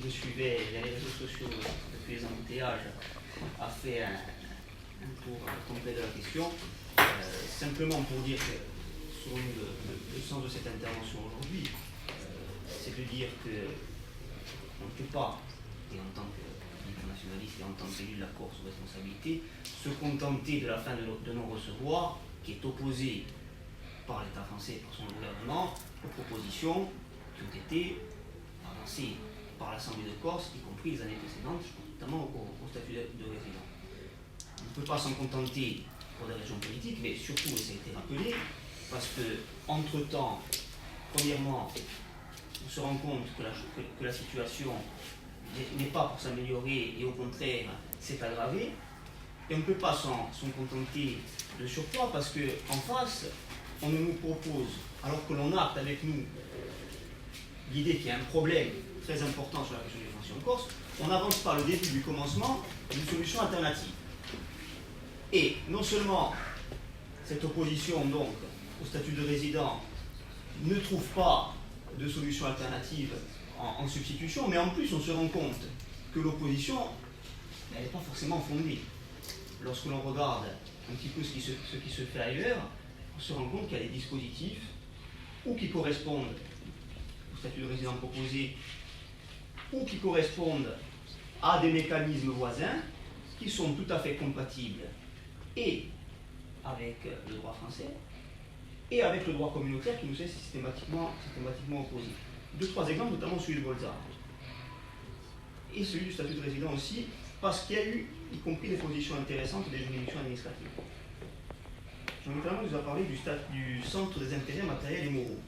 me suivait les réseaux sociaux depuis les embouteillages a fait un tour complet de la question. Simplement pour dire que, selon le sens de cette intervention aujourd'hui, c'est de dire qu'on ne peut pas, et en tant que nationaliste et en tant qu'élu de la Corse aux responsabilités, se contenter de la fin de non-recevoir qui est opposée par l'État français, par son gouvernement, aux propositions qui ont été avancées par l'Assemblée de Corse, y compris les années précédentes, notamment au statut de résident. On ne peut pas s'en contenter pour des raisons politiques, mais surtout, et ça a été rappelé, parce que, entre-temps, premièrement, on se rend compte que la situation n'est pas pour s'améliorer et au contraire s'est aggravée. Et on ne peut pas s'en contenter de surcroît parce qu'en face, on nous propose, alors que l'on acte avec nous l'idée qu'il y a un problème très important sur la question des fonciers en Corse, on n'avance pas le début du commencement d'une solution alternative. Et non seulement cette opposition donc au statut de résident ne trouve pas de solution alternative en substitution, mais en plus on se rend compte que l'opposition n'est pas forcément fondée. Lorsque l'on regarde un petit peu ce qui se fait ailleurs, on se rend compte qu'il y a des dispositifs ou qui correspondent au statut de résident proposé ou qui correspondent à des mécanismes voisins qui sont tout à fait compatibles et avec le droit français et avec le droit communautaire qui nous est systématiquement opposé. Deux, trois exemples, notamment celui de Bolzano. Et celui du statut de résident aussi, parce qu'il y a eu, y compris des positions intéressantes des juridictions administratives. Jean-Luc Lamotte nous a parlé du centre des intérêts matériels et moraux.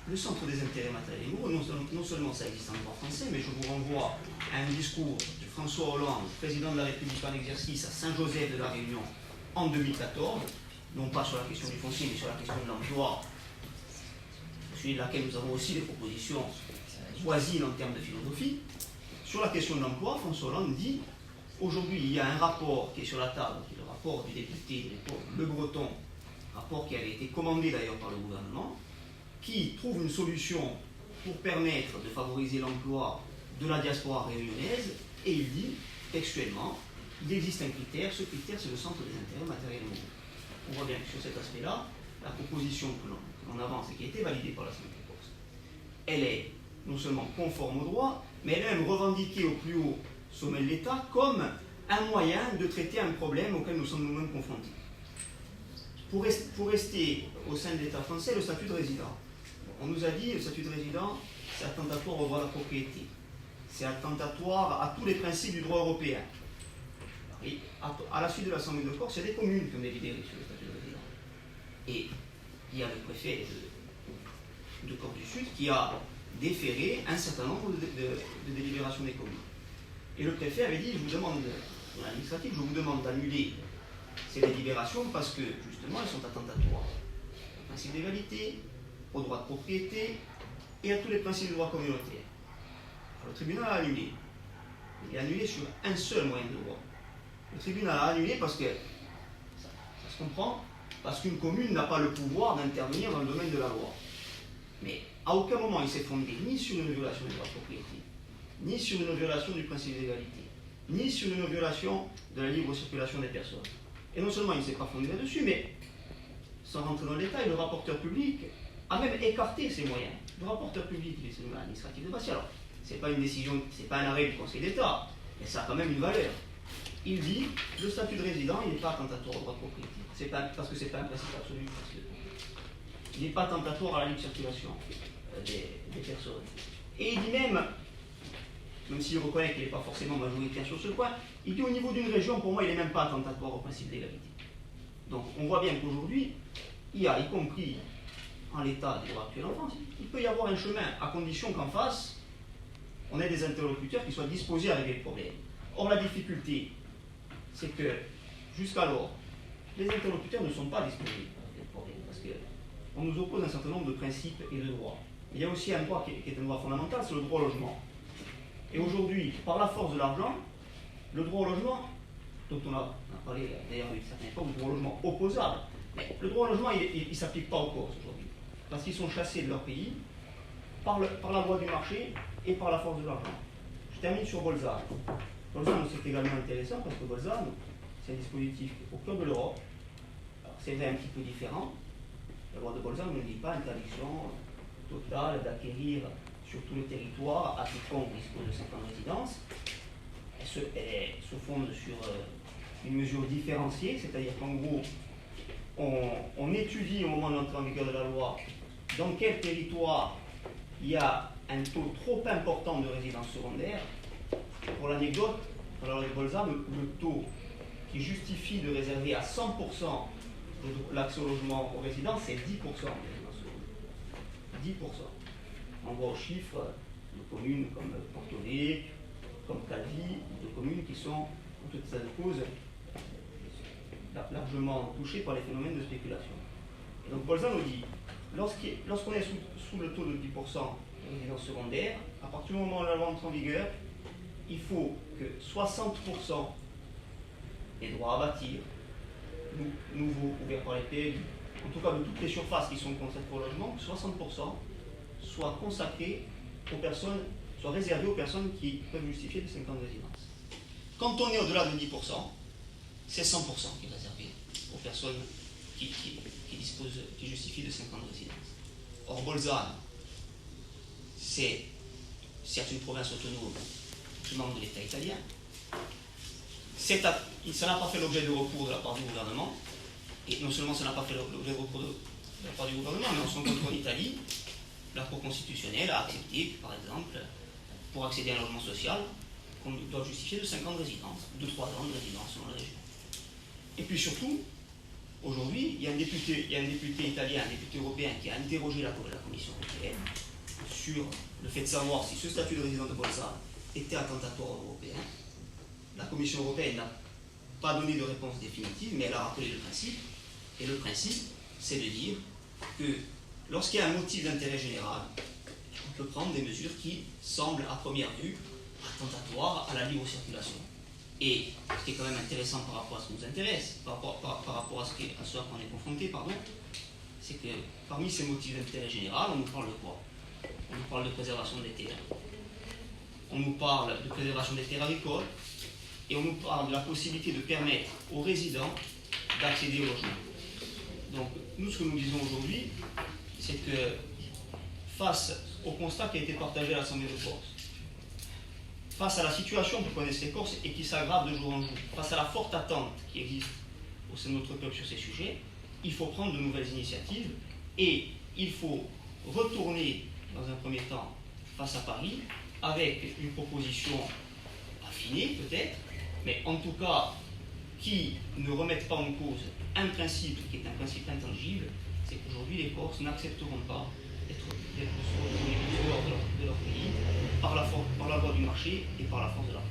Le centre des intérêts matériels et moraux, non seulement ça existe en droit français, mais je vous renvoie à un discours de François Hollande, président de la République en exercice à Saint-Joseph de la Réunion en 2014, non pas sur la question du foncier, mais sur la question de l'emploi, au sujet de laquelle nous avons aussi des propositions voisines en termes de philosophie. Sur la question de l'emploi, François Hollande dit aujourd'hui il y a un rapport qui est sur la table, qui est le rapport du député de l'époque, Le Breton, rapport qui avait été commandé d'ailleurs par le gouvernement, qui trouve une solution pour permettre de favoriser l'emploi de la diaspora réunionnaise, et il dit textuellement il existe un critère, ce critère c'est le centre des intérêts matériels et moraux. On voit bien que sur cet aspect-là, la proposition que l'on avance et qui a été validée par l'Assemblée de Corse, elle est non seulement conforme au droit, mais elle est même revendiquée au plus haut sommet de l'État comme un moyen de traiter un problème auquel nous sommes nous-mêmes confrontés. Pour rester au sein de l'État français, le statut de résident. On nous a dit que le statut de résident, c'est attentatoire au droit de la propriété. C'est attentatoire à tous les principes du droit européen. Et à la suite de l'Assemblée de Corse, il y a des communes qui ont délibéré sur le statut de résident. Et il y a le préfet de Corse du Sud qui a déféré un certain nombre de délibérations des communes. Et le préfet avait dit, dans l'administratif, je vous demande d'annuler ces délibérations parce que, justement, elles sont attentatoires au principe d'égalité, au droit de propriété et à tous les principes du droit communautaire. Alors, le tribunal a annulé. Il a annulé sur un seul moyen de droit. Le tribunal a annulé parce que, ça se comprend, parce qu'une commune n'a pas le pouvoir d'intervenir dans le domaine de la loi. Mais à aucun moment il s'est fondé ni sur une violation du droit de propriété, ni sur une violation du principe d'égalité, ni sur une violation de la libre circulation des personnes. Et non seulement il ne s'est pas fondé là-dessus, mais sans rentrer dans le détail, le rapporteur public a même écarté ses moyens. Le rapporteur public des tribunaux administratifs de Bastia, alors, ce n'est pas une décision, ce n'est pas un arrêt du Conseil d'État, mais ça a quand même une valeur. Il dit le statut de résident, il n'est pas attentatoire au droit de propriété. Parce que ce n'est pas un principe absolu. Il n'est pas attentatoire à la libre circulation des personnes. Et il dit même s'il reconnaît qu'il n'est pas forcément majoritaire sur ce point, il dit au niveau d'une région, pour moi, il n'est même pas attentatoire au principe d'égalité. Donc on voit bien qu'aujourd'hui, il y a, y compris en l'état des droits actuels en France, il peut y avoir un chemin, à condition qu'en face, on ait des interlocuteurs qui soient disposés à régler le problème. Or, la difficulté, c'est que, jusqu'alors, les interlocuteurs ne sont pas disposés à régler le problème, parce qu'on nous oppose un certain nombre de principes et de droits. Il y a aussi un droit qui est un droit fondamental, c'est le droit au logement. Et aujourd'hui, par la force de l'argent, le droit au logement, dont on a parlé d'ailleurs à une certaine époque, le droit au logement opposable, mais le droit au logement, il ne s'applique pas aux Corses aujourd'hui, parce qu'ils sont chassés de leur pays par la loi du marché et par la force de l'argent. termine sur Bolzano. Bolzano, c'est également intéressant parce que Bolzano, c'est un dispositif au cœur de l'Europe. C'est vrai un petit peu différent. La loi de Bolzano ne dit pas interdiction totale d'acquérir sur tout le territoire à quiconque dispose de 5 ans de résidence. Elle se fonde sur une mesure différenciée, c'est-à-dire qu'en gros, on étudie au moment de l'entrée en vigueur de la loi dans quel territoire il y a un taux trop important de résidence secondaire. Pour l'anecdote, dans la loi de Bolzano, le taux qui justifie de réserver à 100% l'accès au logement aux résidents, c'est 10% de résidence secondaire. 10%. On voit aux chiffres de communes comme Porto Rico, comme Calvi, de communes qui sont, en toute cette cause, largement touchées par les phénomènes de spéculation. Et donc Bolzano dit, lorsqu'on est sous le taux de 10% de résidence secondaire, à partir du moment où la loi entre en vigueur, il faut que 60% des droits à bâtir, nouveaux ouverts par les PLU, en tout cas de toutes les surfaces qui sont consacrées au logement, 60% soient consacrés aux personnes, soient réservés aux personnes qui peuvent justifier de 5 ans de résidence. Quand on est au-delà de 10%, c'est 100% qui est réservé aux personnes qui justifient de 5 ans de résidence. Or, Bolzano, c'est certes une province autonome, membre de l'État italien. Ça n'a pas fait l'objet de recours de la part du gouvernement, et non seulement ça n'a pas fait l'objet de recours de la part du gouvernement, mais en son contrôle en Italie, la Cour constitutionnelle a accepté, par exemple, pour accéder à un logement social, qu'on doit justifier de 5 ans de résidence, de 3 ans de résidence selon la région. Et puis surtout, aujourd'hui, il y a un député italien, un député européen qui a interrogé la Commission européenne sur le fait de savoir si ce statut de résident de Bolzano était attentatoire aux Européens. La Commission européenne n'a pas donné de réponse définitive, mais elle a rappelé le principe. Et le principe, c'est de dire que lorsqu'il y a un motif d'intérêt général, on peut prendre des mesures qui semblent à première vue attentatoires à la libre circulation. Et ce qui est quand même intéressant par rapport à ce qui nous intéresse, par rapport à ce à quoi on est confronté, c'est que parmi ces motifs d'intérêt général, on nous parle de quoi? On nous parle de préservation des terres. On nous parle de préservation des terres agricoles et on nous parle de la possibilité de permettre aux résidents d'accéder au logement. Donc, nous, ce que nous disons aujourd'hui, c'est que face au constat qui a été partagé à l'Assemblée de Corse, face à la situation que connaissent les Corses et qui s'aggrave de jour en jour, face à la forte attente qui existe au sein de notre peuple sur ces sujets, il faut prendre de nouvelles initiatives et il faut retourner, dans un premier temps, face à Paris, avec une proposition affinée peut-être, mais en tout cas qui ne remette pas en cause un principe qui est un principe intangible, c'est qu'aujourd'hui les Corses n'accepteront pas d'être de leur pays par la voie du marché et par la force de la